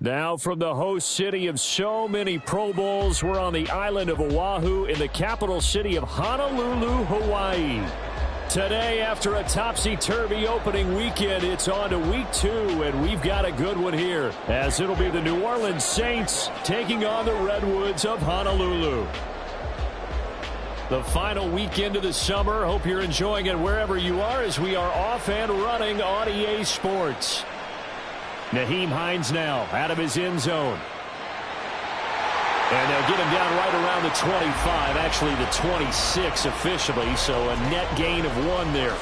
Now from the host city of so many Pro Bowls, we're on the island of Oahu in the capital city of Honolulu, Hawaii. Today, after a topsy-turvy opening weekend, it's on to week 2, and we've got a good one here, as it'll be the New Orleans Saints taking on the Redwoods of Honolulu. The final weekend of the summer. Hope you're enjoying it wherever you are as we are off and running on EA Sports. Nyheim Hines now out of his end zone. And they'll get him down right around the 25, actually the 26 officially, so a net gain of 1 there.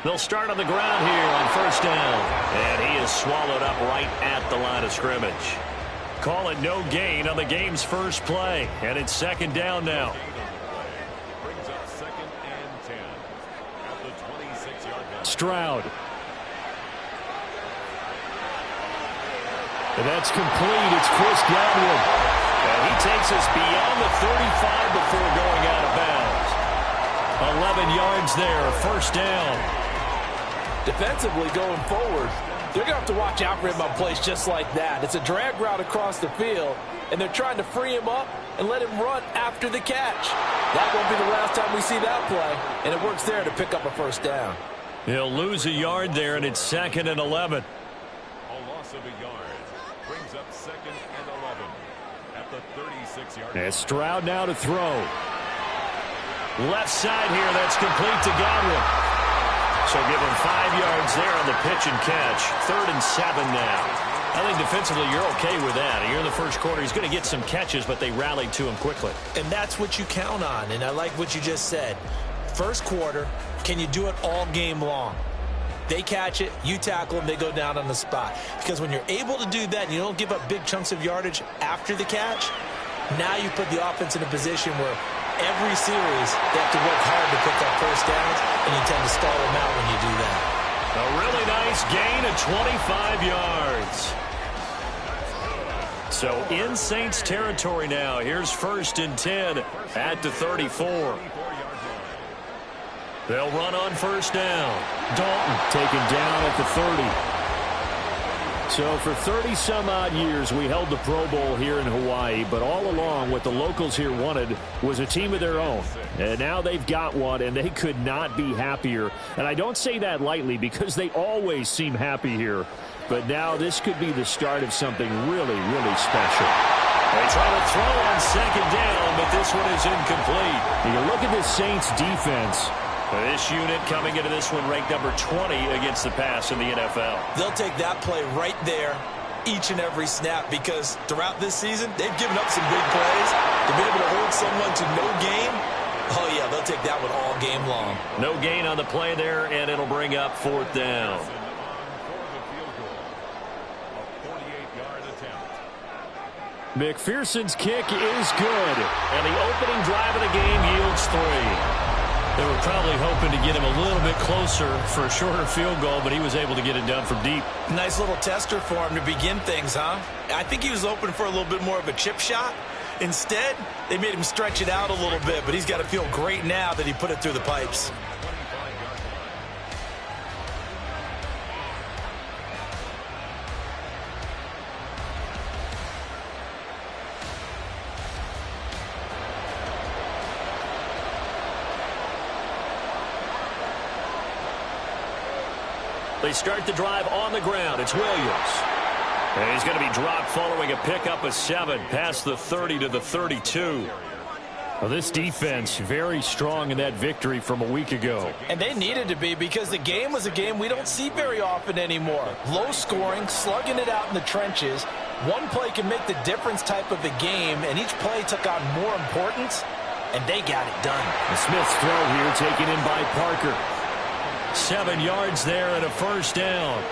They'll start on the ground here on first down. And he is swallowed up right at the line of scrimmage. Call it no gain on the game's first play. And it's second down now. Brings up 2nd and 10 at the 26-yard line. Stroud. And that's complete. It's Chris Godwin. And he takes us beyond the 35 before going out of bounds. 11 yards there, first down. Defensively going forward, they're going to have to watch out for him on plays just like that. It's a drag route across the field, and they're trying to free him up and let him run after the catch. That won't be the last time we see that play, and it works there to pick up a first down. He'll lose a yard there, and it's 2nd and 11. A loss of a yard brings up 2nd and 11 at the 36-yard line. And Stroud now to throw. Left side here, that's complete to Godwin. So give him 5 yards there on the pitch and catch. 3rd and 7 now. I think defensively you're okay with that. Here in the first quarter, he's going to get some catches, but they rallied to him quickly. And that's what you count on, and I like what you just said. First quarter, can you do it all game long? They catch it, you tackle them, they go down on the spot. Because when you're able to do that and you don't give up big chunks of yardage after the catch, now you put the offense in a position where every series they have to work hard to pick up first downs, and you tend to stall them out when you do that. A really nice gain of 25 yards. So in Saints territory now. Here's 1st and 10 at the 34. They'll run on first down. Dalton taken down at the 30. So for 30-some-odd years, we held the Pro Bowl here in Hawaii, but all along what the locals here wanted was a team of their own. And now they've got one, and they could not be happier. And I don't say that lightly because they always seem happy here. But now this could be the start of something really, really special. They try to throw on second down, but this one is incomplete. You look at this Saints defense. This unit coming into this one ranked number 20 against the pass in the NFL. They'll take that play right there each and every snap because throughout this season, they've given up some big plays. To be able to hold someone to no gain, oh, yeah, they'll take that one all game long. No gain on the play there, and it'll bring up 4th down. McPherson's kick is good, and the opening drive of the game yields 3. They were probably hoping to get him a little bit closer for a shorter field goal, but he was able to get it done from deep. Nice little tester for him to begin things, huh? I think he was open for a little bit more of a chip shot. Instead, they made him stretch it out a little bit, but he's got to feel great now that he put it through the pipes. They start the drive on the ground. It's Williams. And he's going to be dropped following a pickup of 7 past the 30 to the 32. Well, this defense very strong in that victory from a week ago. And they needed to be because the game was a game we don't see very often anymore. Low scoring, slugging it out in the trenches. One play can make the difference type of a game, and each play took on more importance, and they got it done. The Smith's throw here taken in by Parker. 7 yards there and a first down.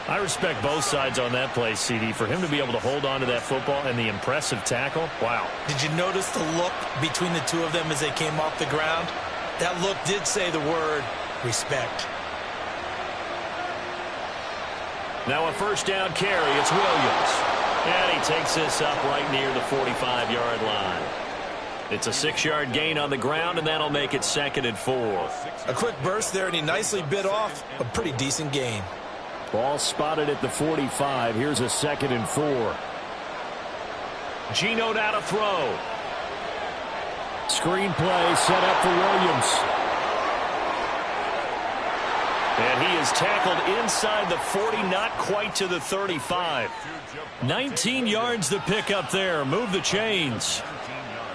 I respect both sides on that play, CD. For him to be able to hold on to that football and the impressive tackle, wow. Did you notice the look between the two of them as they came off the ground? That look did say the word respect. Now a first down carry. It's Williams. And he takes this up right near the 45-yard line. It's a 6-yard gain on the ground, and that'll make it 2nd and 4. A quick burst there, and he nicely bit off a pretty decent gain. Ball spotted at the 45. Here's a 2nd and 4. Geno now to throw. Screen play set up for Williams. And he is tackled inside the 40, not quite to the 35. 19 yards to pick up there. Move the chains.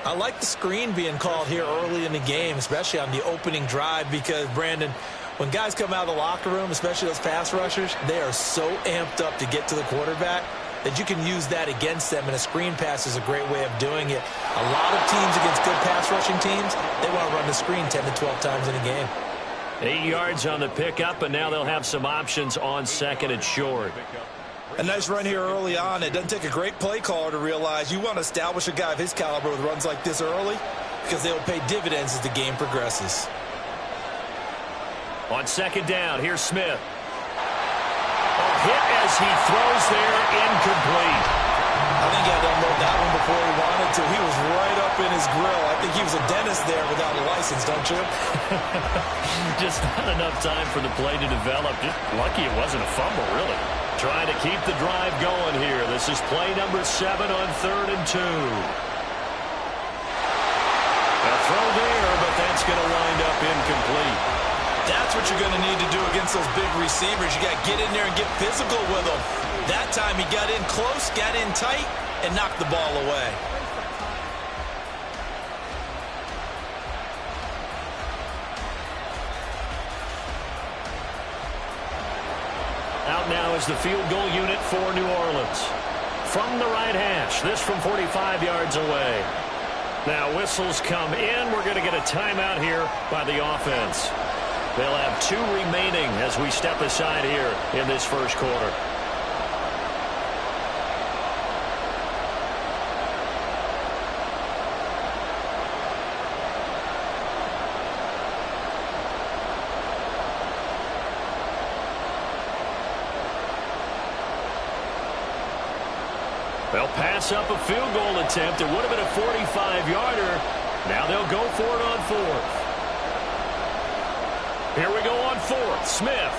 I like the screen being called here early in the game, especially on the opening drive, because, Brandon, when guys come out of the locker room, especially those pass rushers, they are so amped up to get to the quarterback that you can use that against them, and a screen pass is a great way of doing it. A lot of teams against good pass rushing teams, they want to run the screen 10 to 12 times in a game. 8 yards on the pickup, and now they'll have some options on 2nd and short. A nice run here early on. It doesn't take a great play caller to realize you want to establish a guy of his caliber with runs like this early, because they will pay dividends as the game progresses. On 2nd down, here's Smith. A hit as he throws there, incomplete. I think he had to unload that one before he wanted to. He was right up in his grill. I think he was a dentist there without a license, don't you? Just not enough time for the play to develop. Just lucky it wasn't a fumble, really. Trying to keep the drive going here. This is play number 7 on 3rd and 2. A throw there, but that's going to wind up incomplete. That's what you're going to need to do against those big receivers. You got to get in there and get physical with them. That time he got in close, got in tight, and knocked the ball away. Out now is the field goal unit for New Orleans. From the right hash, this from 45 yards away. Now whistles come in. We're going to get a timeout here by the offense. They'll have 2 remaining as we step aside here in this first quarter. They'll pass up a field goal attempt. It would have been a 45-yarder. Now they'll go for it on 4th. Here we go on 4th. Smith.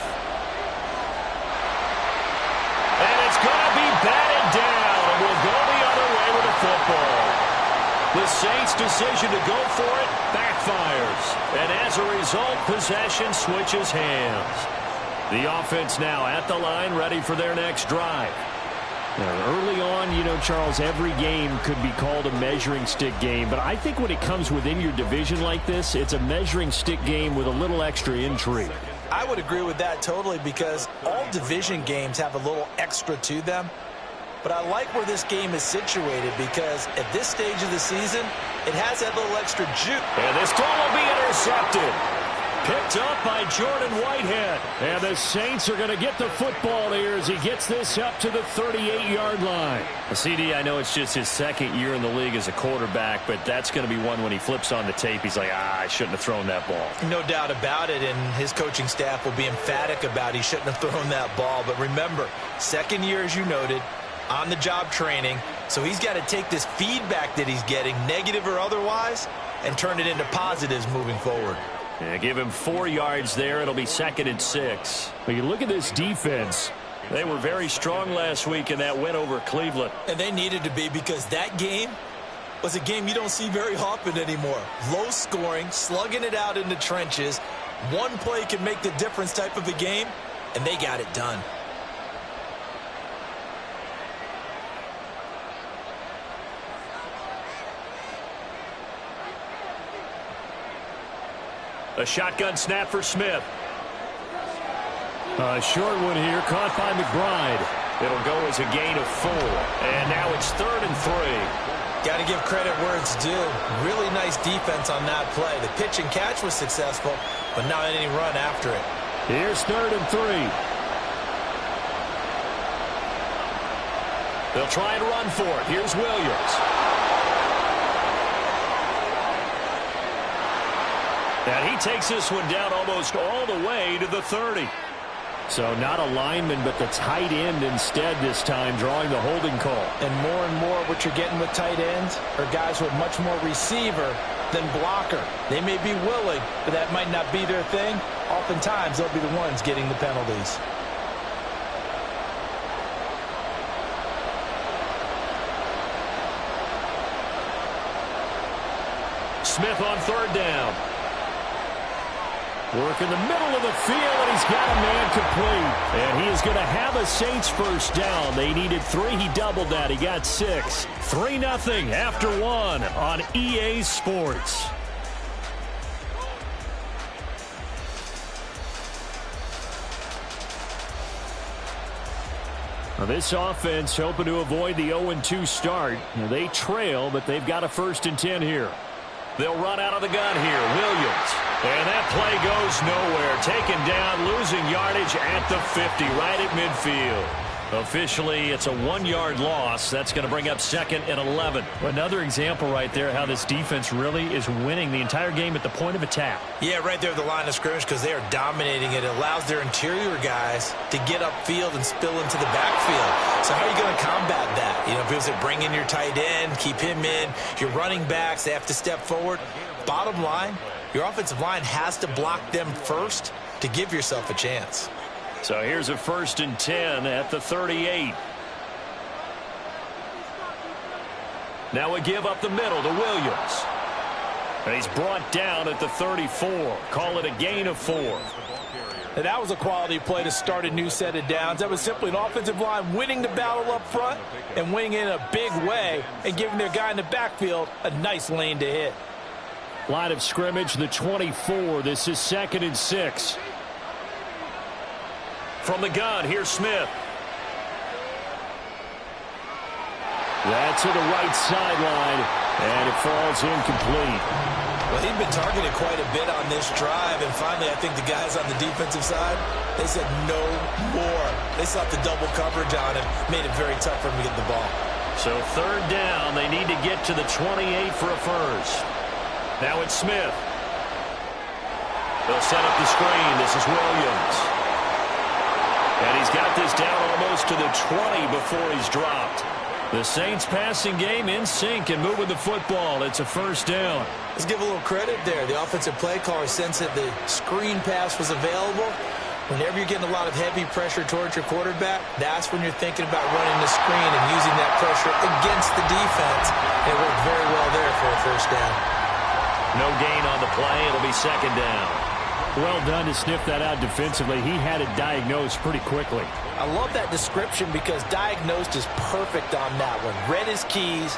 And it's going to be batted down. And we'll go the other way with the football. The Saints' decision to go for it backfires. And as a result, possession switches hands. The offense now at the line, ready for their next drive. Now, early on, you know, Charles, every game could be called a measuring stick game. But I think when it comes within your division like this, it's a measuring stick game with a little extra intrigue. I would agree with that totally, because all division games have a little extra to them. But I like where this game is situated, because at this stage of the season, it has that little extra juice. And this ball will be intercepted. Picked up by Jordan Whitehead. And the Saints are going to get the football here as he gets this up to the 38-yard line. CD, I know it's just his 2nd year in the league as a quarterback, but that's going to be one when he flips on the tape. He's like, I shouldn't have thrown that ball. No doubt about it, and his coaching staff will be emphatic about he shouldn't have thrown that ball. But remember, 2nd year, as you noted, on-the-job training. So he's got to take this feedback that he's getting, negative or otherwise, and turn it into positives moving forward. Yeah, give him 4 yards there. It'll be 2nd and 6. But you look at this defense. They were very strong last week in that win over Cleveland. And they needed to be, because that game was a game you don't see very often anymore. Low scoring, slugging it out in the trenches. One play can make the difference type of a game, and they got it done. A shotgun snap for Smith. A short one here, caught by McBride. It'll go as a gain of 4. And now it's 3rd and 3. Got to give credit where it's due. Really nice defense on that play. The pitch and catch was successful, but not any run after it. Here's 3rd and 3. They'll try and run for it. Here's Williams. And he takes this one down almost all the way to the 30. So not a lineman, but the tight end instead this time, drawing the holding call. And more what you're getting with tight ends are guys who are much more receiver than blocker. They may be willing, but that might not be their thing. Oftentimes, they'll be the ones getting the penalties. Smith on third down. Work in the middle of the field, and he's got a man complete. And he is going to have a Saints first down. They needed 3. He doubled that. He got 6. 3-0 after 1 on EA Sports. Now this offense hoping to avoid the 0-2 start. They trail, but they've got a 1st and 10 here. They'll run out of the gun here. Williams. And that play goes nowhere. Taken down, losing yardage at the 50, right at midfield. Officially, it's a 1-yard loss. That's going to bring up 2nd and 11. Another example right there how this defense really is winning the entire game at the point of attack. Yeah, right there at the line of scrimmage because they are dominating it. It allows their interior guys to get upfield and spill into the backfield. So how are you going to combat that? You know, people say bring in your tight end, keep him in. Your running backs, they have to step forward. Bottom line, your offensive line has to block them first to give yourself a chance. So here's a 1st and 10 at the 38. Now a give up the middle to Williams. And he's brought down at the 34. Call it a gain of 4. And that was a quality play to start a new set of downs. That was simply an offensive line winning the battle up front and winning in a big way and giving their guy in the backfield a nice lane to hit. Line of scrimmage, the 24. This is 2nd and 6. From the gun, here's Smith. That's to the right sideline, and it falls incomplete. Well, he'd been targeted quite a bit on this drive, and finally I think the guys on the defensive side, they said no more. They slapped the double coverage on him, made it very tough for him to get the ball. So 3rd down, they need to get to the 28 for a first. Now it's Smith. They'll set up the screen. This is Williams. And he's got this down almost to the 20 before he's dropped. The Saints passing game in sync and moving the football. It's a 1st down. Let's give a little credit there. The offensive play caller sensed that the screen pass was available. Whenever you're getting a lot of heavy pressure towards your quarterback, that's when you're thinking about running the screen and using that pressure against the defense. And it worked very well there for a 1st down. No gain on the play. It'll be 2nd down. Well done to sniff that out defensively. He had it diagnosed pretty quickly. I love that description because diagnosed is perfect on that one. Read his keys,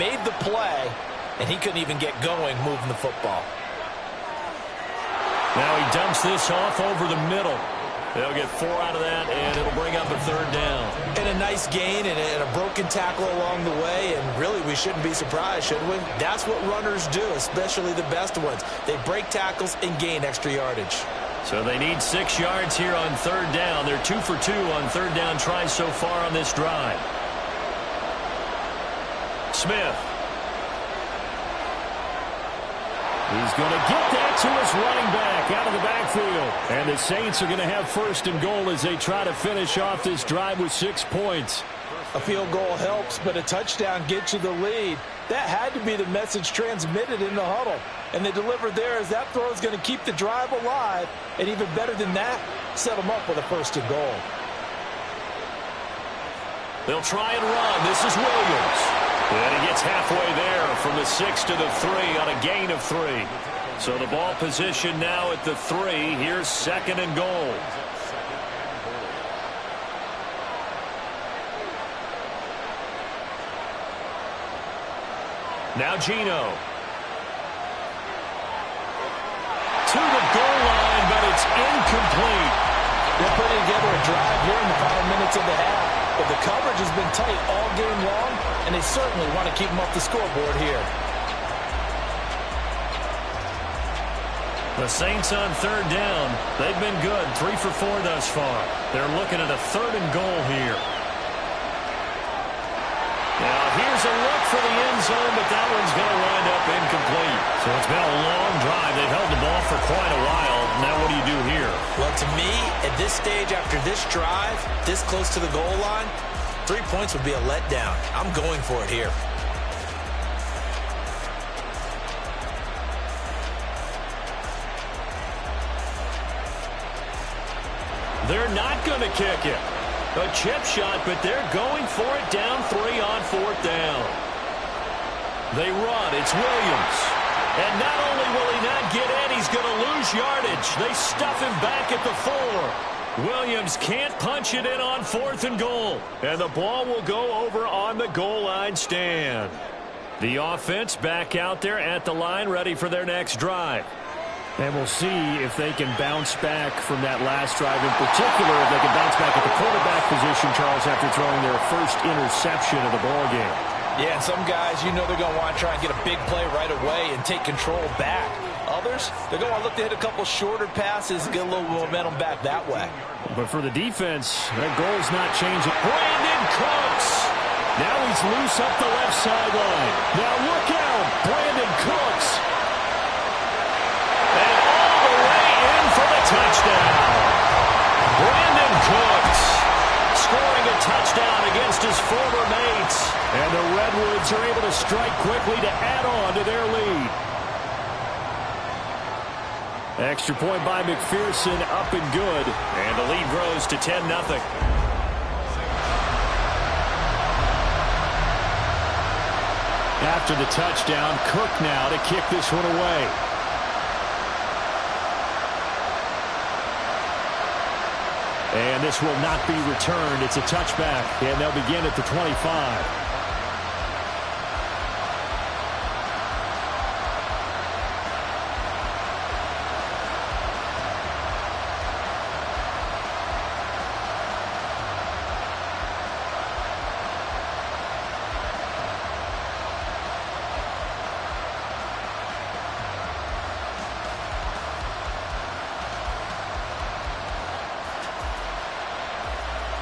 made the play, and he couldn't even get going moving the football. Now he dumps this off over the middle. They'll get 4 out of that, and it'll bring up a 3rd down. And a nice gain and a broken tackle along the way, and really we shouldn't be surprised, should we? That's what runners do, especially the best ones. They break tackles and gain extra yardage. So they need 6 yards here on 3rd down. They're 2 for 2 on 3rd down tries so far on this drive. Smith. He's going to get that to his running back out of the backfield. And the Saints are going to have 1st and goal as they try to finish off this drive with 6 points. A field goal helps, but a touchdown gets you the lead. That had to be the message transmitted in the huddle. And they delivered there as that throw is going to keep the drive alive. And even better than that, set them up with a 1st and goal. They'll try and run. This is Williams. And he gets halfway there from the 6 to the 3 on a gain of 3. So the ball position now at the 3. Here's 2nd and goal. Now Geno. To the goal line, but it's incomplete. They're putting together a drive here in the final minutes of the half. But the coverage has been tight all game long, and they certainly want to keep them off the scoreboard here. The Saints on 3rd down. They've been good. 3 for 4 thus far. They're looking at a 3rd and goal here. Now here's a look for the end zone, but that one's going to wind up incomplete. So it's been a long drive. They've held the ball At this stage, after this drive, this close to the goal line, 3 points would be a letdown. I'm going for it here. They're not going to kick it. A chip shot, but they're going for it down 3 on 4th down. They run. It's Williams. And not only will he not get in, he's going to lose yardage. They stuff him back at the 4. Williams can't punch it in on 4th and goal. And the ball will go over on the goal line stand. The offense back out there at the line, ready for their next drive. And we'll see if they can bounce back from that last drive. In particular, if they can bounce back at the quarterback position, Charles, after throwing their first interception of the ballgame. Yeah, and some guys, you know they're going to want to try and get a big play right away and take control back. Others, they're going to look to hit a couple shorter passes, get a little momentum back that way. But for the defense, their goal's not changing. Brandon Cooks! Now he's loose up the left sideline. Now look out! Brandon Cooks! And all the way in for the touchdown. Brandon Cooks scoring a touchdown against his former mates. And the Redwoods are able to strike quickly to add on to their lead. Extra point by McPherson, up and good. And the lead grows to 10-0. After the touchdown, Cook now to kick this one away. And this will not be returned. It's a touchback, and they'll begin at the 25.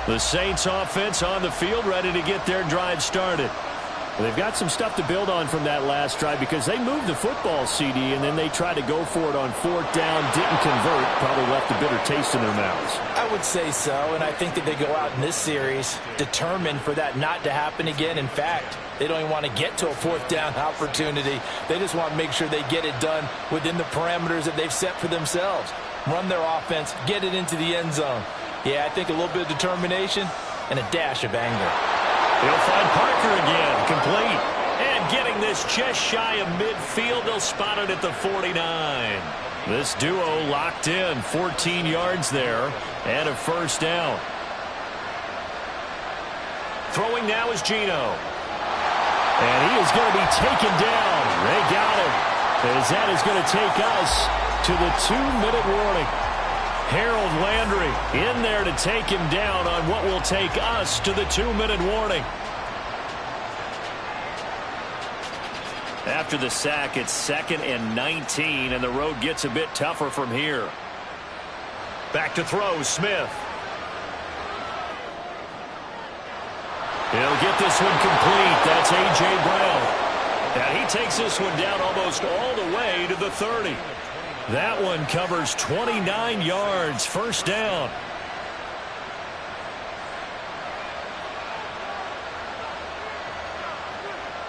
The Saints offense on the field, ready to get their drive started. They've got some stuff to build on from that last drive because they moved the football, CD, and then they tried to go for it on 4th down, didn't convert, probably left a bitter taste in their mouths. I would say so, and I think that they go out in this series determined for that not to happen again. In fact, they don't even want to get to a 4th down opportunity. They just want to make sure they get it done within the parameters that they've set for themselves. Run their offense, get it into the end zone. Yeah, I think a little bit of determination and a dash of anger. They'll find Parker again, complete. And getting this just shy of midfield, they'll spot it at the 49. This duo locked in, 14 yards there, and a 1st down. Throwing now is Geno. And he is going to be taken down. They got him. As that is going to take us to the 2-minute warning. Harold Landry in there to take him down on what will take us to the 2-minute warning. After the sack, it's 2nd and 19, and the road gets a bit tougher from here. Back to throw, Smith. He'll get this one complete. That's A.J. Brown. And he takes this one down almost all the way to the 30. That one covers 29 yards, 1st down.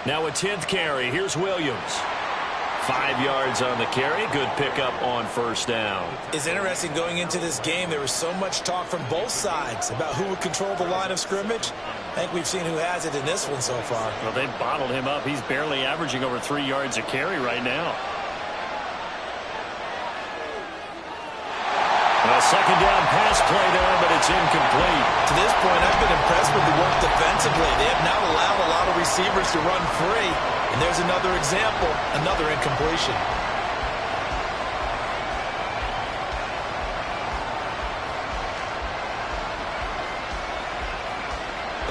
Now a 10th carry. Here's Williams. 5 yards on the carry. Good pickup on 1st down. It's interesting going into this game. There was so much talk from both sides about who would control the line of scrimmage. I think we've seen who has it in this one so far. Well, they've bottled him up. He's barely averaging over 3 yards a carry right now. A 2nd down pass play there, but it's incomplete. To this point, I've been impressed with the work defensively. They have now allowed a lot of receivers to run free. And there's another example, another incompletion.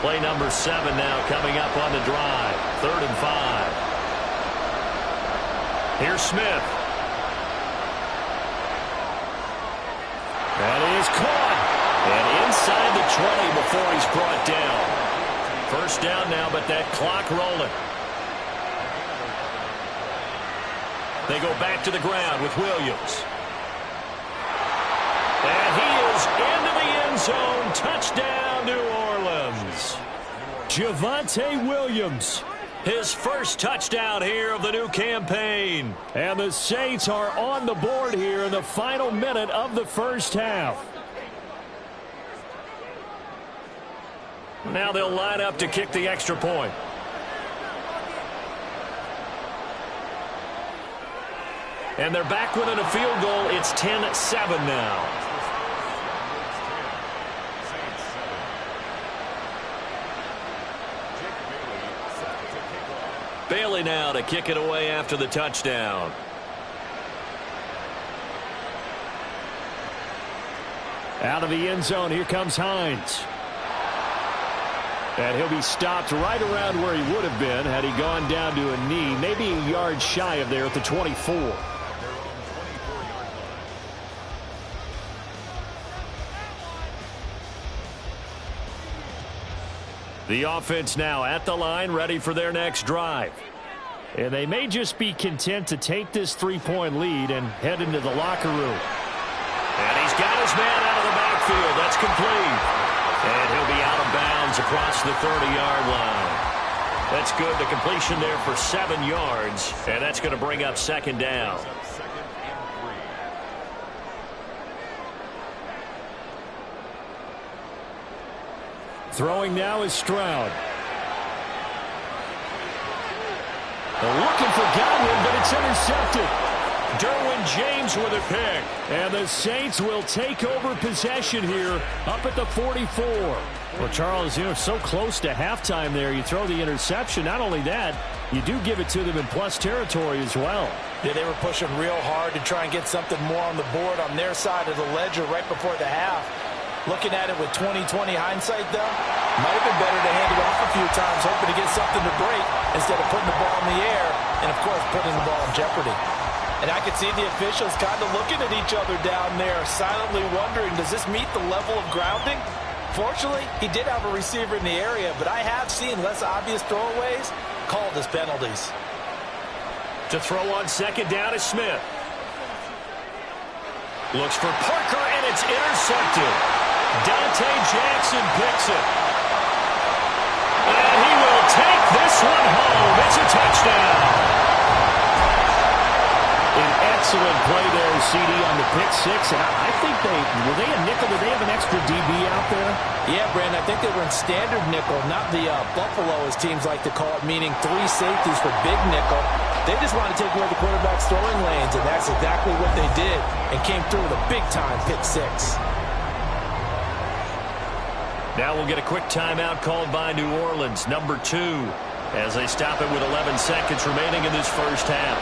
Play number 7 now coming up on the drive. 3rd and 5. Here's Smith. That is caught. And inside the 20 before he's brought down. 1st down now, but that clock rolling. They go back to the ground with Williams. And he is into end zone. Touchdown, New Orleans. Javonte Williams, his first touchdown here of the new campaign. And the Saints are on the board here in the final minute of the first half. Now they'll line up to kick the extra point. And they're back within a field goal. It's 10-7 now. Bailey now to kick it away after the touchdown. Out of the end zone, here comes Hines. And he'll be stopped right around where he would have been had he gone down to a knee, maybe a yard shy of there at the 24. The offense now at the line, ready for their next drive. And they may just be content to take this 3-point lead and head into the locker room. And he's got his man out of the backfield. That's complete. And he'll be out of bounds across the 30-yard line. That's good. The completion there for 7 yards. And that's going to bring up second down. Throwing now is Stroud. They're looking for Godwin, but it's intercepted. Derwin James with a pick. And the Saints will take over possession here up at the 44. Well, Charles, you know, so close to halftime there. You throw the interception. Not only that, you do give it to them in plus territory as well. Yeah, they were pushing real hard to try and get something more on the board on their side of the ledger right before the half. Looking at it with 20/20 hindsight, though, might have been better to hand it off a few times, hoping to get something to break instead of putting the ball in the air and, of course, putting the ball in jeopardy. And I could see the officials kind of looking at each other down there, silently wondering, does this meet the level of grounding? Fortunately, he did have a receiver in the area, but I have seen less obvious throwaways called as penalties. To throw on second down is Smith. Looks for Parker, and it's intercepted. Dante Jackson picks it. And he will take this one home. It's a touchdown. An excellent play there, CD, on the pick six. And I think were they a nickel? Did they have an extra DB out there? Yeah, Brandon, I think they were in standard nickel, not the Buffalo, as teams like to call it, meaning 3 safeties for big nickel. They just want to take away the quarterback's throwing lanes, and that's exactly what they did, and came through with a big-time pick six. Now we'll get a quick timeout called by New Orleans, number 2, as they stop it with 11 seconds remaining in this first half.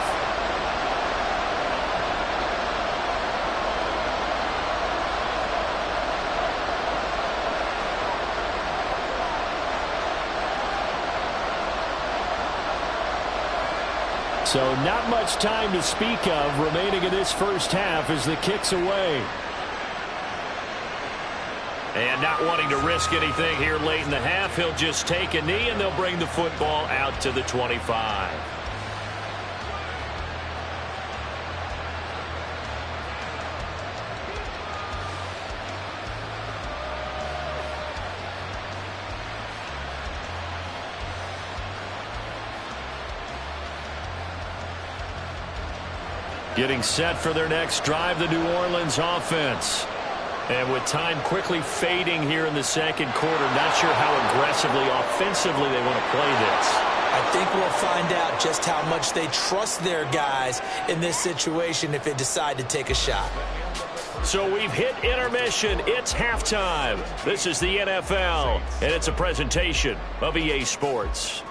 So not much time to speak of remaining in this first half as the kick's away. And not wanting to risk anything here late in the half, he'll just take a knee and they'll bring the football out to the 25. Getting set for their next drive, the New Orleans offense. And with time quickly fading here in the second quarter, not sure how aggressively, offensively they want to play this. I think we'll find out just how much they trust their guys in this situation if they decide to take a shot. So we've hit intermission. It's halftime. This is the NFL, and it's a presentation of EA Sports.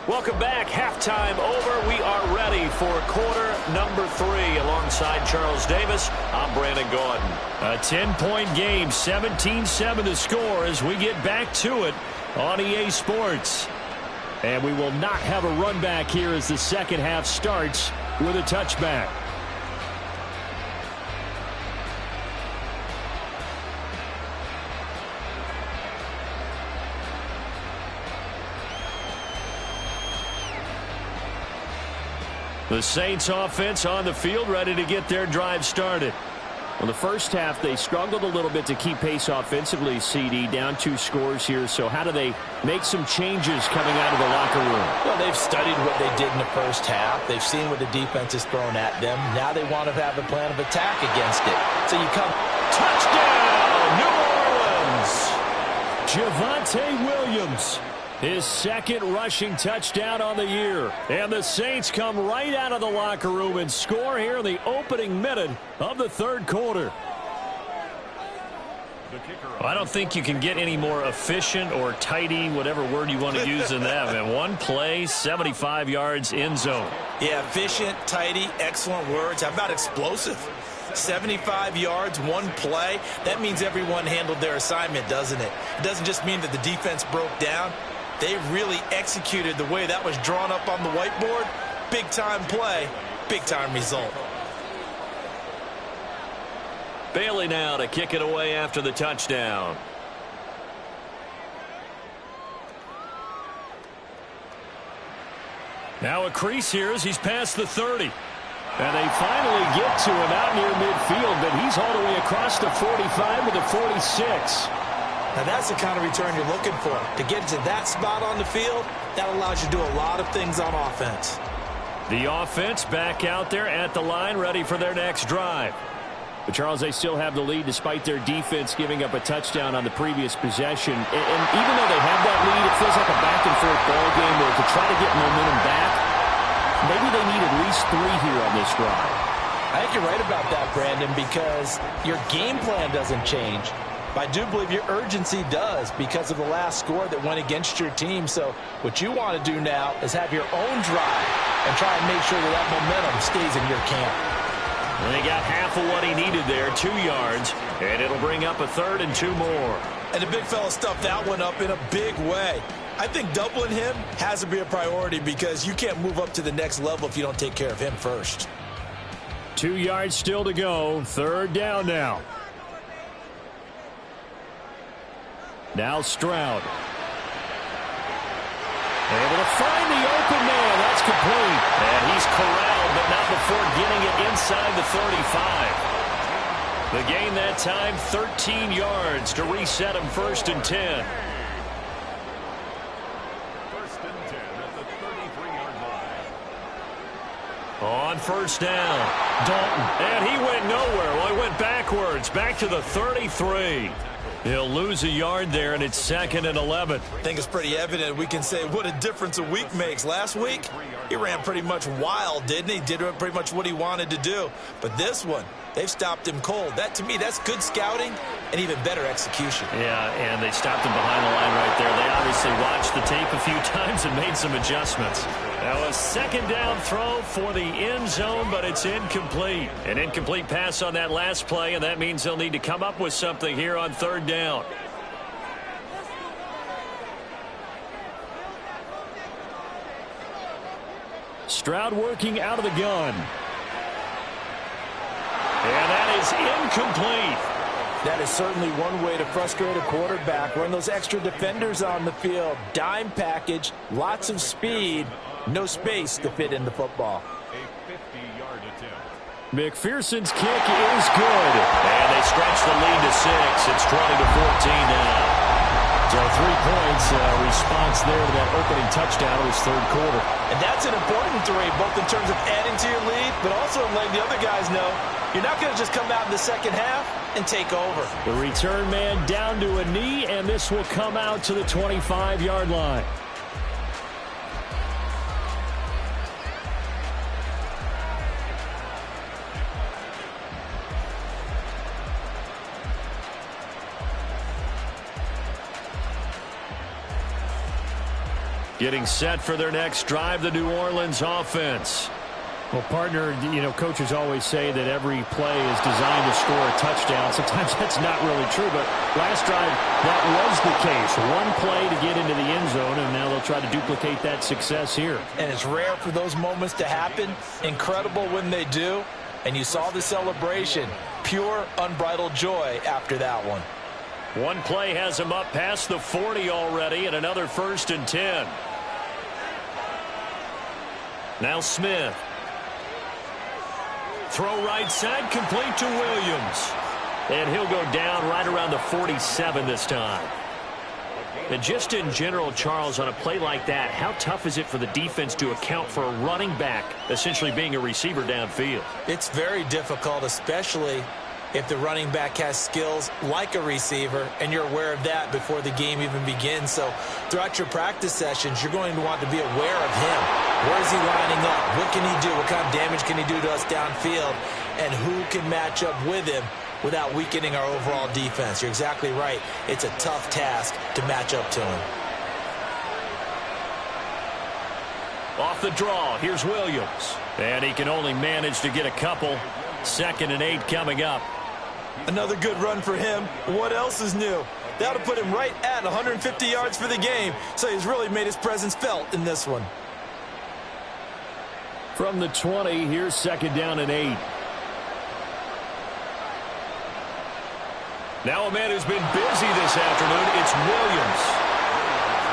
Welcome back. Halftime over. We are ready for quarter number 3. Alongside Charles Davis, I'm Brandon Gaudin. A 10-point game, 17-7 the score as we get back to it on EA Sports. And we will not have a run back here as the second half starts with a touchback. The Saints offense on the field, ready to get their drive started. Well, the first half, they struggled a little bit to keep pace offensively, CD, down 2 scores here. So how do they make some changes coming out of the locker room? Well, they've studied what they did in the first half. They've seen what the defense has thrown at them. Now they want to have a plan of attack against it. So you come, touchdown, New Orleans! Javonte Williams. His second rushing touchdown on the year. And the Saints come right out of the locker room and score here in the opening minute of the third quarter. I don't think you can get any more efficient or tidy, whatever word you want to use in that. And one play, 75 yards, end zone. Yeah, efficient, tidy, excellent words. How about explosive? 75 yards, one play. That means everyone handled their assignment, doesn't it? It doesn't just mean that the defense broke down. They really executed the way that was drawn up on the whiteboard. Big-time play, big-time result. Bailey now to kick it away after the touchdown. Now a crease here as he's past the 30. And they finally get to him out near midfield, but he's all the way across the 45 to the 46. Now that's the kind of return you're looking for. To get to that spot on the field, that allows you to do a lot of things on offense. The offense back out there at the line, ready for their next drive. But Charles, they still have the lead despite their defense giving up a touchdown on the previous possession. And even though they have that lead, it feels like a back-and-forth ball game where to try to get momentum back, maybe they need at least 3 here on this drive. I think you're right about that, Brandon, because your game plan doesn't change. I do believe your urgency does because of the last score that went against your team. So what you want to do now is have your own drive and try and make sure that that momentum stays in your camp. And they got half of what he needed there, 2 yards, and it'll bring up a 3rd and 2 more. And the big fella stuffed that one up in a big way. I think doubling him has to be a priority because you can't move up to the next level if you don't take care of him first. 2 yards still to go, 3rd down now. Now Stroud. Able to find the open man. That's complete. And he's corralled, but not before getting it inside the 35. The gain that time, 13 yards to reset him 1st and 10. 1st and 10 at the 33-yard line. On 1st down, Dalton. And he went nowhere. Well, he went backwards, back to the 33. He'll lose a yard there, and it's 2nd and 11. I think it's pretty evident. We can say what a difference a week makes. Last week, he ran pretty much wild, didn't he? Did pretty much what he wanted to do. But this one, they've stopped him cold. That, to me, that's good scouting and even better execution. Yeah, and they stopped him behind the line right there. They obviously watched the tape a few times and made some adjustments. Now a 2nd down throw for the end zone, but it's incomplete. An incomplete pass on that last play, and that means they'll need to come up with something here on 3rd down. Stroud working out of the gun. And that is incomplete. That is certainly one way to frustrate a quarterback. Run those extra defenders on the field. Dime package, lots of speed, no space to fit in the football. A 50-yard attempt. McPherson's kick is good. And they stretch the lead to 6. It's 20-14 now. So 3 points response there to that opening touchdown in his 3rd quarter. And that's an important 3, both in terms of adding to your lead, but also letting the other guys know you're not going to just come out in the second half and take over. The return man down to a knee, and this will come out to the 25-yard line. Getting set for their next drive, the New Orleans offense. Well, partner, coaches always say that every play is designed to score a touchdown. Sometimes that's not really true, but last drive, that was the case. One play to get into the end zone, and now they'll try to duplicate that success here. And it's rare for those moments to happen. Incredible when they do. And you saw the celebration. Pure, unbridled joy after that one. One play has him up past the 40 already, and another 1st and 10. Now Smith. Throw right side, complete to Williams. And he'll go down right around the 47 this time. And just in general, Charles, on a play like that, how tough is it for the defense to account for a running back essentially being a receiver downfield? It's very difficult, especially if the running back has skills like a receiver, and you're aware of that before the game even begins. So throughout your practice sessions, you're going to want to be aware of him. Where is he lining up? What can he do? What kind of damage can he do to us downfield? And who can match up with him without weakening our overall defense? You're exactly right. It's a tough task to match up to him. Off the draw, here's Williams. And he can only manage to get a couple. 2nd and 8 coming up. Another good run for him. What else is new? That'll put him right at 150 yards for the game. So he's really made his presence felt in this one. From the 20, here's 2nd down and 8. Now a man who's been busy this afternoon, it's Williams.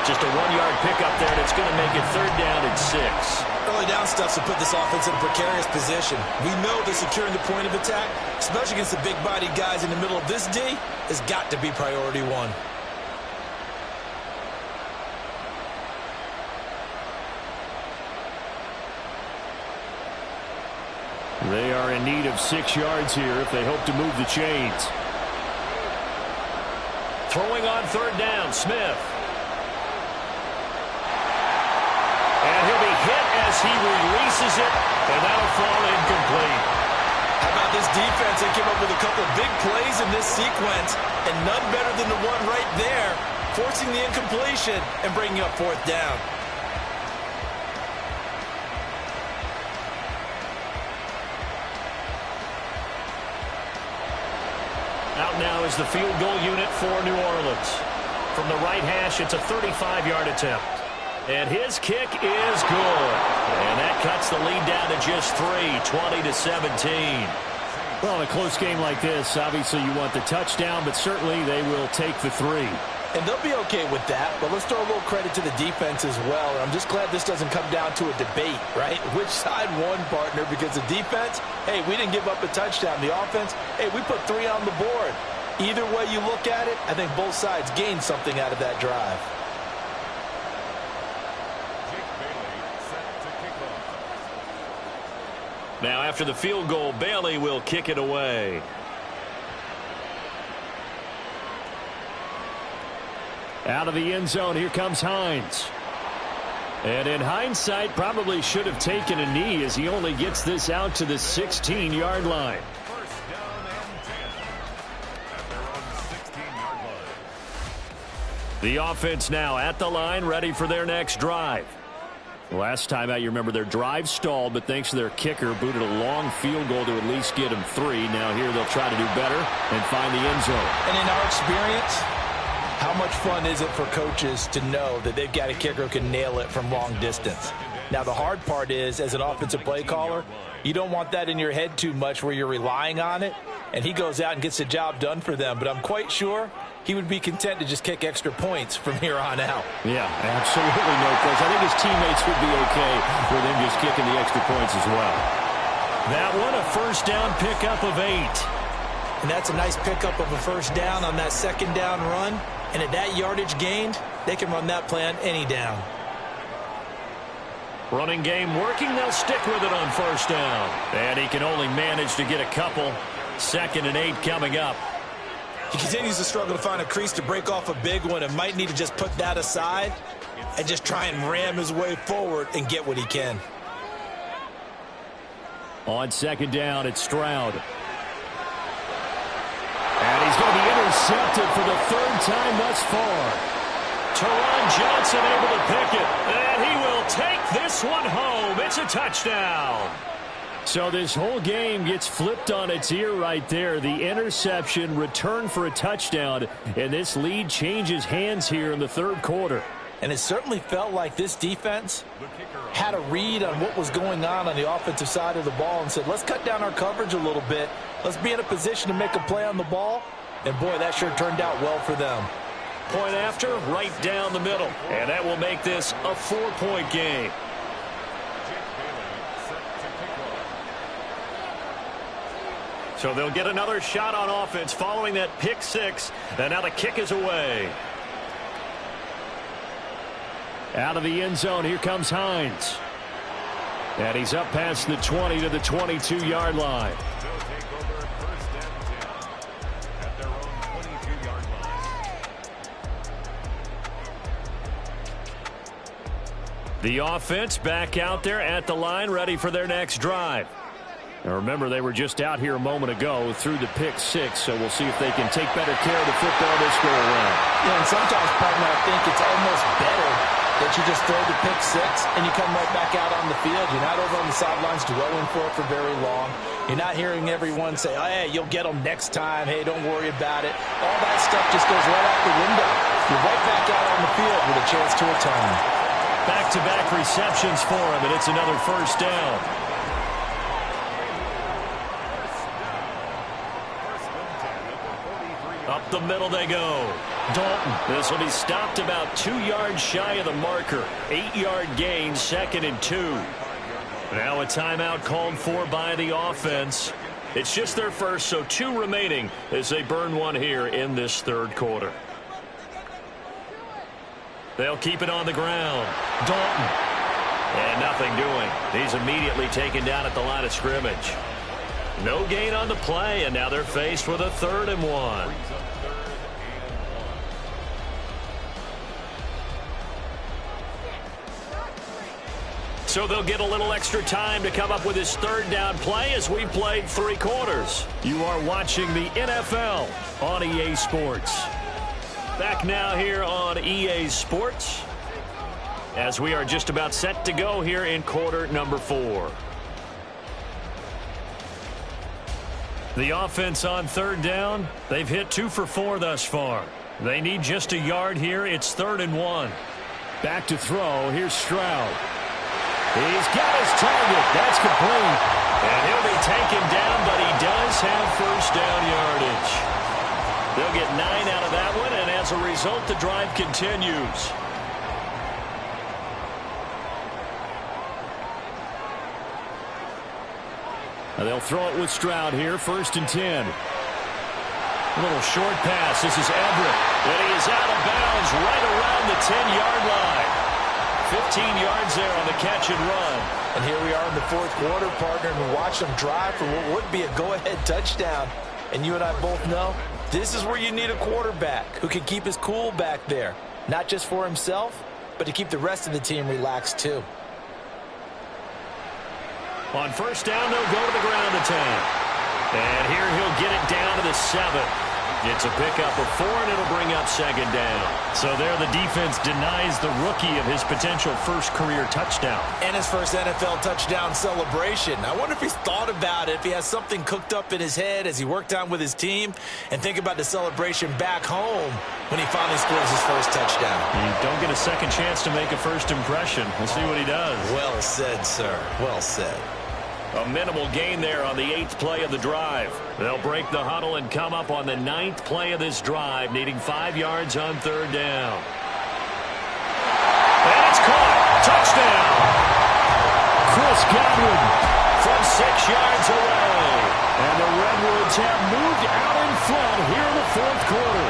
Just a 1-yard pickup there, and it's going to make it 3rd down and 6. Early down stuff to put this offense in a precarious position. We know that securing the point of attack, especially against the big-bodied guys in the middle of this D, has got to be priority 1. They are in need of 6 yards here if they hope to move the chains. Throwing on 3rd down, Smith. And he'll be hit as he releases it, and that'll fall incomplete. How about this defense? They came up with a couple big plays in this sequence, and none better than the one right there, forcing the incompletion and bringing up 4th down. Out now is the field goal unit for New Orleans. From the right hash, it's a 35-yard attempt. And his kick is good. And that cuts the lead down to just 3, 20-17. Well, in a close game like this, obviously you want the touchdown, but certainly they will take the 3. And they'll be okay with that, but let's throw a little credit to the defense as well. I'm just glad this doesn't come down to a debate, right? Which side won, partner? Because the defense, hey, we didn't give up a touchdown. The offense, hey, we put 3 on the board. Either way you look at it, I think both sides gained something out of that drive. Now after the field goal, Bailey will kick it away. Out of the end zone, here comes Hines. And in hindsight, probably should have taken a knee as he only gets this out to the 16-yard line. First down and 10 at their own 16-yard line. The offense now at the line, ready for their next drive. Last time out, you remember their drive stalled, but thanks to their kicker, booted a long field goal to at least get them 3. Now here they'll try to do better and find the end zone. And in our experience, how much fun is it for coaches to know that they've got a kicker who can nail it from long distance? Now, the hard part is, as an offensive play caller, you don't want that in your head too much where you're relying on it, and he goes out and gets the job done for them. But I'm quite sure he would be content to just kick extra points from here on out. Yeah, absolutely no question. I think his teammates would be okay with him just kicking the extra points as well. That one, a first down pickup of 8. And that's a nice pickup of a first down on that 2nd down run. And at that yardage gained, they can run that play on any down. Running game working. They'll stick with it on first down. And he can only manage to get a couple. 2nd and 8 coming up. He continues to struggle to find a crease to break off a big one and might need to just put that aside and just try and ram his way forward and get what he can. On 2nd down, it's Stroud. And he's going to be intercepted for the 3rd time thus far. Teron Johnson able to pick it. And he will take this one home. It's a touchdown. So this whole game gets flipped on its ear right there. The interception, return for a touchdown, and this lead changes hands here in the 3rd quarter. And it certainly felt like this defense had a read on what was going on the offensive side of the ball and said, let's cut down our coverage a little bit. Let's be in a position to make a play on the ball. And, boy, that sure turned out well for them. Point after, right down the middle. And that will make this a 4-point game. So they'll get another shot on offense following that pick six. And now the kick is away. Out of the end zone, here comes Hines. And he's up past the 20 to the 22-yard line. They'll take over first and 10 at their own 22-yard line. The offense back out there at the line, ready for their next drive. Now remember, they were just out here a moment ago through the pick six, so we'll see if they can take better care of the football this go around. Yeah, and sometimes, partner, I think it's almost better that you just throw the pick six and you come right back out on the field. You're not over on the sidelines dwelling for it for very long. You're not hearing everyone say, oh, hey, you'll get them next time. Hey, don't worry about it. All that stuff just goes right out the window. You're right back out on the field with a chance to atone. Back-to-back receptions for him, and it's another first down. Up the middle they go. Dalton. This will be stopped about 2 yards shy of the marker. 8-yard gain, 2nd and 2. Now a timeout called for by the offense. It's just their first, so 2 remaining as they burn one here in this third quarter. They'll keep it on the ground. Dalton. And nothing doing. He's immediately taken down at the line of scrimmage. No gain on the play, and now they're faced with a 3rd and 1. So they'll get a little extra time to come up with his 3rd down play as we've played 3 quarters. You are watching the NFL on EA Sports. Back now here on EA Sports as we are just about set to go here in quarter number 4. The offense on 3rd down, they've hit 2 for 4 thus far. They need just a yard here. It's 3rd and 1. Back to throw. Here's Stroud. He's got his target. That's complete. And he'll be taken down, but he does have first down yardage. They'll get 9 out of that one, and as a result, the drive continues. And they'll throw it with Stroud here, 1st and 10. A little short pass. This is Everett. And he is out of bounds right around the 10-yard line. 15 yards there on the catch and run. And here we are in the 4th quarter, partner, and watch them drive for what would be a go-ahead touchdown. And you and I both know this is where you need a quarterback who can keep his cool back there. Not just for himself, but to keep the rest of the team relaxed too. On 1st down, they'll go to the ground attack. And here he'll get it down to the 7. It's a pickup of 4, and it'll bring up 2nd down. So there the defense denies the rookie of his potential first career touchdown. And his first NFL touchdown celebration. I wonder if he's thought about it, if he has something cooked up in his head as he worked on with his team, and think about the celebration back home when he finally scores his first touchdown. You don't get a second chance to make a first impression. We'll see what he does. Well said, sir. Well said. A minimal gain there on the 8th play of the drive. They'll break the huddle and come up on the 9th play of this drive, needing 5 yards on 3rd down. And it's caught. Touchdown. Chris Godwin from 6 yards away. And the Redwoods have moved out in front here in the 4th quarter.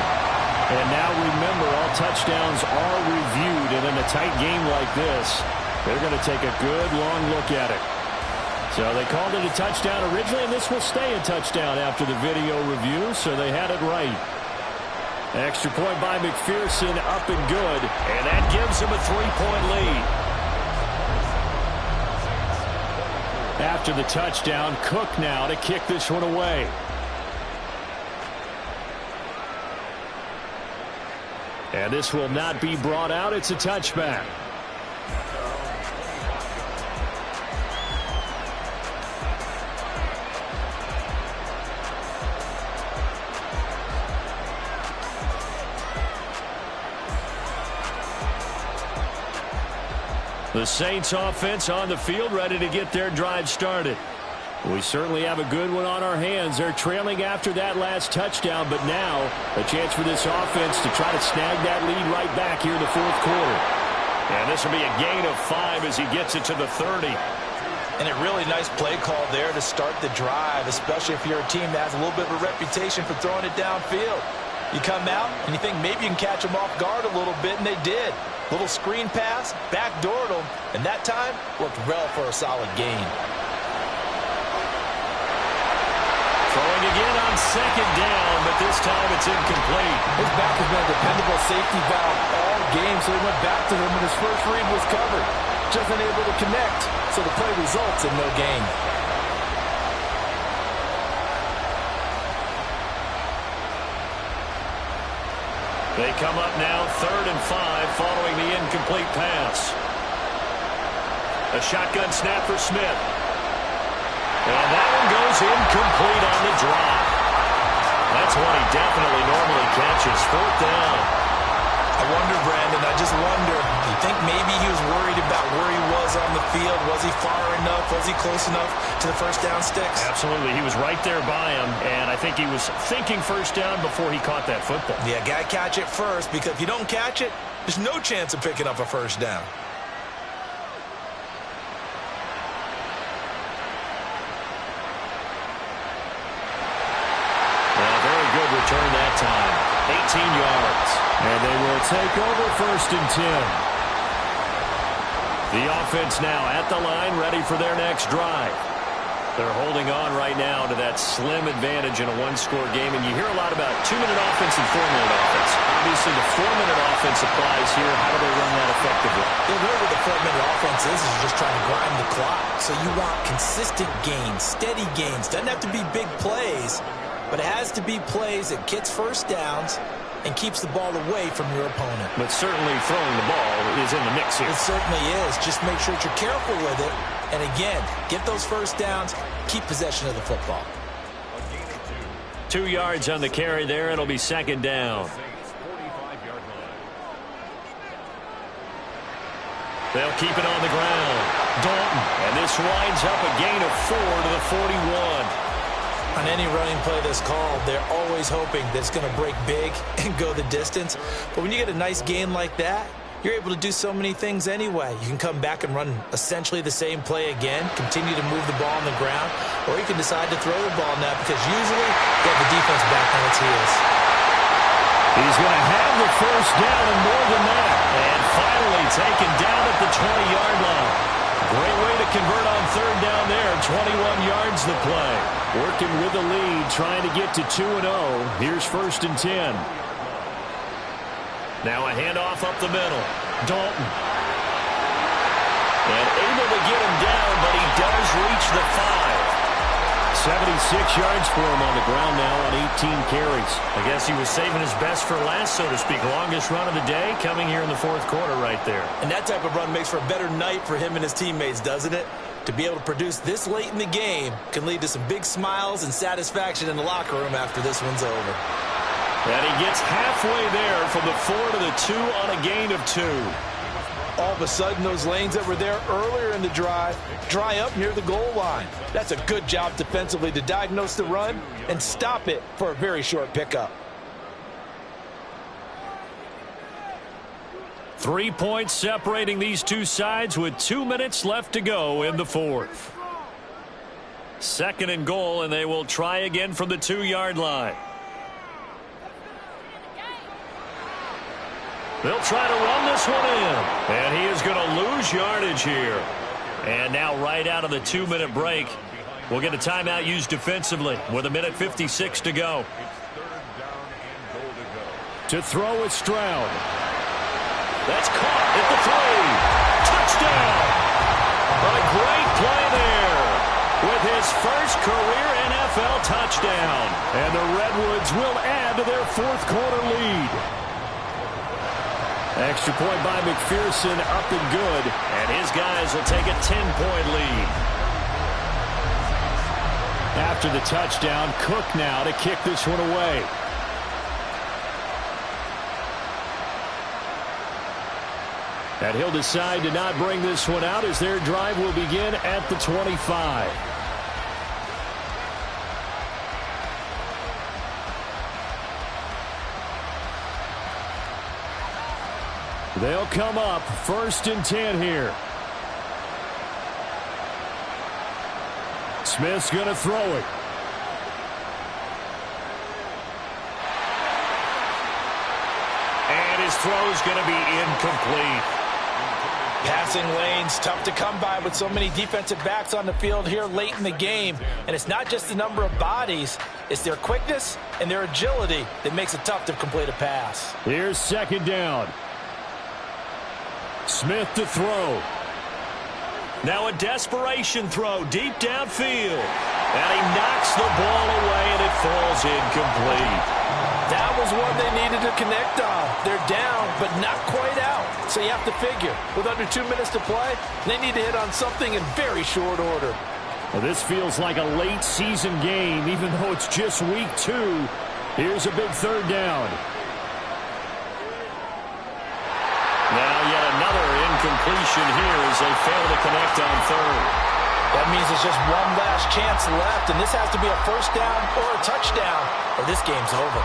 And now remember, all touchdowns are reviewed. And in a tight game like this, they're going to take a good long look at it. So they called it a touchdown originally, and this will stay a touchdown after the video review, so they had it right. Extra point by McPherson, up and good, and that gives them a 3-point lead. After the touchdown, Cook now to kick this one away. And this will not be brought out. It's a touchback. The Saints offense on the field, ready to get their drive started. We certainly have a good one on our hands. They're trailing after that last touchdown, but now a chance for this offense to try to snag that lead right back here in the 4th quarter. And this will be a gain of 5 as he gets it to the 30. And a really nice play call there to start the drive, especially if you're a team that has a little bit of a reputation for throwing it downfield. You come out and you think maybe you can catch them off guard a little bit, and they did. Little screen pass, backdoored them, and that time looked well for a solid gain. Throwing again on second down, but this time it's incomplete. His back has been a dependable safety valve all game, so he went back to him when his first read was covered. Just unable to connect, so the play results in no gain. They come up now 3rd and 5 following the incomplete pass. A shotgun snap for Smith. And that one goes incomplete on the drop. That's one he definitely normally catches. 4th down. I wonder, Brandon, I just wonder, do you think maybe he was worried about where he was on the field? Was he far enough? Was he close enough to the first down sticks? Absolutely. He was right there by him, and I think he was thinking first down before he caught that football. Yeah, got to catch it first, because if you don't catch it, there's no chance of picking up a first down. Very good return that time. 18 yards. And they will take over 1st and 10. The offense now at the line, ready for their next drive. They're holding on right now to that slim advantage in a one-score game. And you hear a lot about 2-minute offense and 4-minute offense. Obviously, the 4-minute offense applies here. How do they run that effectively? Yeah, really what the 4-minute offense is just trying to grind the clock. So you want consistent gains, steady gains. Doesn't have to be big plays, but it has to be plays that gets first downs and keeps the ball away from your opponent. But certainly throwing the ball is in the mix here. It certainly is. Just make sure that you're careful with it. And again, get those first downs, keep possession of the football. 2 yards on the carry there. It'll be 2nd down. They'll keep it on the ground. Dalton. And this winds up a gain of 4 to the 41. On any running play that's called, they're always hoping that it's going to break big and go the distance. But when you get a nice gain like that, you're able to do so many things anyway. You can come back and run essentially the same play again, continue to move the ball on the ground, or you can decide to throw the ball now because usually you have the defense back on its heels. He's going to have the first down and more than that. And finally taken down at the 20-yard line. Great way to convert on 3rd down there. 21 yards the play. Working with the lead, trying to get to 2-0. Here's 1st and 10. Now a handoff up the middle. Dalton. And able to get him down, but he does reach the 5. 76 yards for him on the ground now on 18 carries. I guess he was saving his best for last, so to speak. Longest run of the day coming here in the 4th quarter right there. And that type of run makes for a better night for him and his teammates, doesn't it? To be able to produce this late in the game can lead to some big smiles and satisfaction in the locker room after this one's over. And he gets halfway there from the 4 to the 2 on a gain of 2. All of a sudden, those lanes that were there earlier in the drive dry up near the goal line. That's a good job defensively to diagnose the run and stop it for a very short pickup. 3 points separating these two sides with 2 minutes left to go in the 4th. 2nd and goal, and they will try again from the 2-yard line. They'll try to run this one in. And he is going to lose yardage here. And now right out of the 2-minute break, we'll get a timeout used defensively with 1:56 to go. To throw is Stroud. That's caught at the 3. Touchdown. A great play there with his first career NFL touchdown. And the Redwoods will add to their 4th quarter lead. Extra point by McPherson, up and good. And his guys will take a 10-point lead. After the touchdown, Cook now to kick this one away. And he'll decide to not bring this one out as their drive will begin at the 25. They'll come up 1st and 10 here. Smith's going to throw it. And his throw's going to be incomplete. Passing lanes, tough to come by with so many defensive backs on the field here late in the game. And it's not just the number of bodies, it's their quickness and their agility that makes it tough to complete a pass. Here's second down. Smith to throw. Now a desperation throw deep downfield. And he knocks the ball away, and it falls incomplete. That was one they needed to connect on. They're down, but not quite out. So you have to figure, with under 2 minutes to play, they need to hit on something in very short order. Well, this feels like a late season game, even though it's just week 2. Here's a big third down. Now yet another incompletion here as they fail to connect on third. That means there's just one last chance left, and this has to be a first down or a touchdown, or this game's over.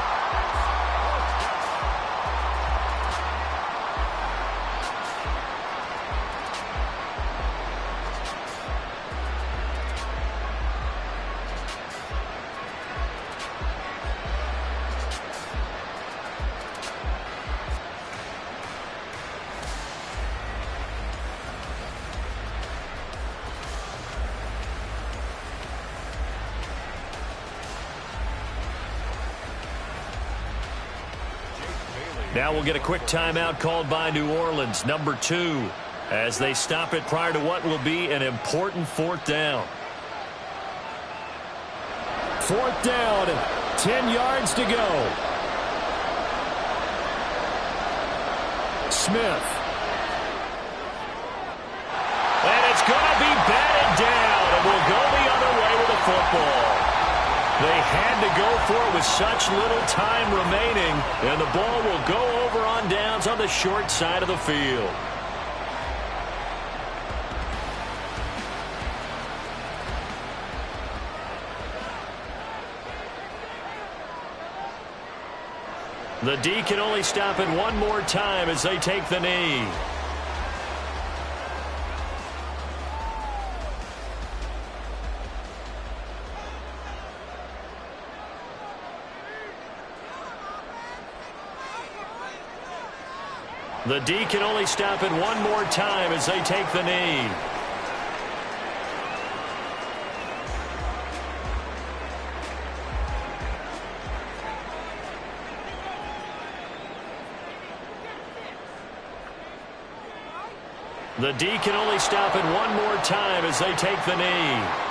Now we'll get a quick timeout called by New Orleans, number 2, as they stop it prior to what will be an important fourth down. Fourth down, 10 yards to go. Smith. And it's going to be batted down, and we'll go the other way with the football. They had to go for it with such little time remaining, and the ball will go over on downs on the short side of the field. The D can only stop it one more time as they take the knee. The D can only stop it one more time as they take the knee. The D can only stop it one more time as they take the knee.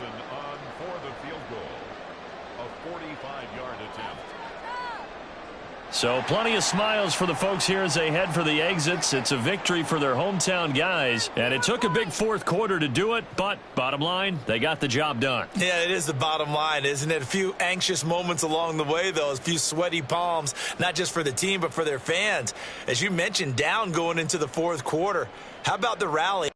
On for the field goal. A 45-yard attempt. So plenty of smiles for the folks here as they head for the exits. It's a victory for their hometown guys, and it took a big fourth quarter to do it, but bottom line, they got the job done. Yeah, it is the bottom line, isn't it? A few anxious moments along the way, though, a few sweaty palms, not just for the team, but for their fans. As you mentioned, down going into the fourth quarter. How about the rally?